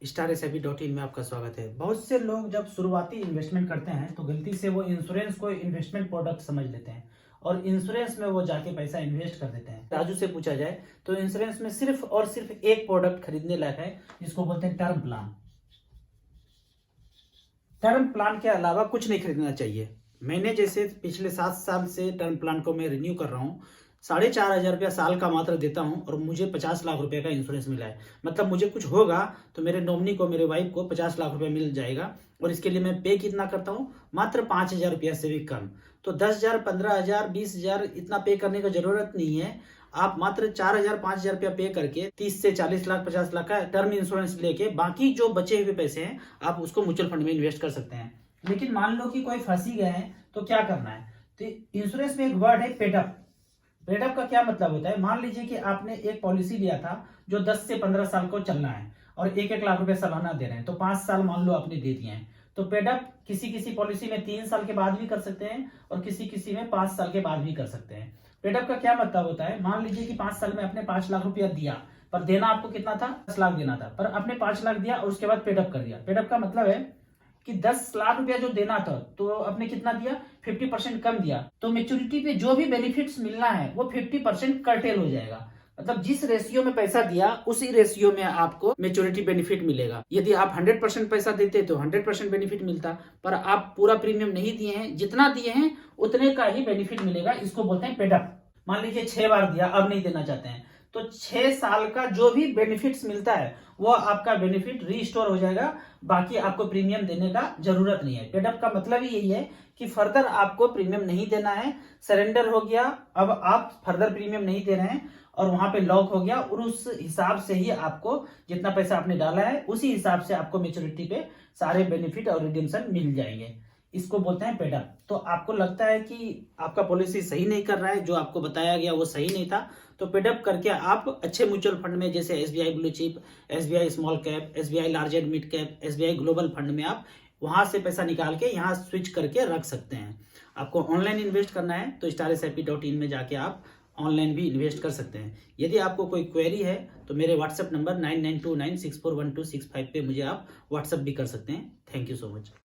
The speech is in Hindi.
StarSIP.in में आपका स्वागत है। बहुत से लोग जब शुरुआती इन्वेस्टमेंट करते हैं तो गलती से वो इंश्योरेंस को इन्वेस्टमेंट प्रोडक्ट समझ लेते हैं और इंश्योरेंस में वो जाके पैसा इन्वेस्ट कर देते हैं। राजू से पूछा जाए तो इंश्योरेंस में सिर्फ और सिर्फ एक प्रोडक्ट खरीदने लायक है, जिसको बोलते हैं टर्म प्लान। टर्म प्लान के अलावा कुछ नहीं खरीदना चाहिए। मैंने जैसे पिछले 7 साल से टर्म प्लान को मैं रिन्यू कर रहा हूँ। 4,500 रुपया साल का मात्र देता हूँ और मुझे 50 लाख रुपए का इंश्योरेंस मिला है। मतलब मुझे कुछ होगा तो मेरे नॉमिनी को, मेरे वाइफ को 50 लाख रुपए मिल जाएगा। और इसके लिए मैं पे कितना करता हूँ? मात्र 5,000 रुपया से भी कम। तो 10,000, 15,000, 20,000 इतना पे करने की जरूरत नहीं है। आप मात्र 4,000, 5,000 रुपया पे करके 30 से 40 लाख, 50 लाख का टर्म इंश्योरेंस लेके बाकी जो बचे हुए पैसे हैं आप उसको म्यूचुअल फंड में इन्वेस्ट कर सकते हैं। लेकिन मान लो कि कोई फंसी गए हैं तो क्या करना है? तो इंश्योरेंस में एक वर्ड है पेडअप। पेडअप का क्या मतलब होता है? मान लीजिए कि आपने एक पॉलिसी लिया था जो 10 से 15 साल को चलना है और 1-1 लाख रुपए सालाना दे रहे हैं, तो 5 साल मान लो आपने दे दिए हैं। तो पेडअप किसी किसी पॉलिसी में 3 साल के बाद भी कर सकते हैं और किसी किसी में 5 साल के बाद भी कर सकते हैं। पेडअप का क्या मतलब होता है? मान लीजिए कि 5 साल में आपने 5 लाख रुपया दिया, पर देना आपको कितना था? 10 लाख देना था, पर आपने 5 लाख दिया और उसके बाद पेडअप कर दिया। पेडअप का मतलब है कि 10 लाख रुपया जो देना था तो आपने कितना दिया? 50% कम दिया। तो मेच्योरिटी पे जो भी बेनिफिट्स मिलना है वो 50% कर्टेल हो जाएगा। मतलब जिस रेशियो में पैसा दिया उसी रेशियो में आपको मेच्योरिटी बेनिफिट मिलेगा। यदि आप 100% पैसा देते तो 100% बेनिफिट मिलता, पर आप पूरा प्रीमियम नहीं दिए हैं, जितना दिए हैं उतने का ही बेनिफिट मिलेगा। इसको बोलते हैं पेडअप। मान लीजिए 6 बार दिया, अब नहीं देना चाहते हैं, तो 6 साल का जो भी बेनिफिट्स मिलता है वो आपका बेनिफिट रीस्टोर हो जाएगा। बाकी आपको प्रीमियम देने का जरूरत नहीं है। पेडअप का मतलब ही यही है कि फर्दर आपको प्रीमियम नहीं देना है। सरेंडर हो गया, अब आप फर्दर प्रीमियम नहीं दे रहे हैं और वहां पे लॉक हो गया, और उस हिसाब से ही आपको जितना पैसा आपने डाला है उसी हिसाब से आपको मेच्योरिटी पे सारे बेनिफिट और रिडीम्शन मिल जाएंगे। इसको बोलते हैं पेडअप। तो आपको लगता है कि आपका पॉलिसी सही नहीं कर रहा है, जो आपको बताया गया वो सही नहीं था, तो पेडअप करके आप अच्छे म्यूचुअल फंड में जैसे SBI blue chip, SBI small cap, SBI large and mid cap, SBI global fund में आप वहां से पैसा निकाल के यहाँ स्विच करके रख सकते हैं। आपको ऑनलाइन इन्वेस्ट करना है तो StarSIP.in में जाके आप ऑनलाइन भी इन्वेस्ट कर सकते हैं। यदि आपको कोई क्वेरी है तो मेरे व्हाट्सएप नंबर 9929641265 पे मुझे आप व्हाट्सएप भी कर सकते हैं। Thank you so much.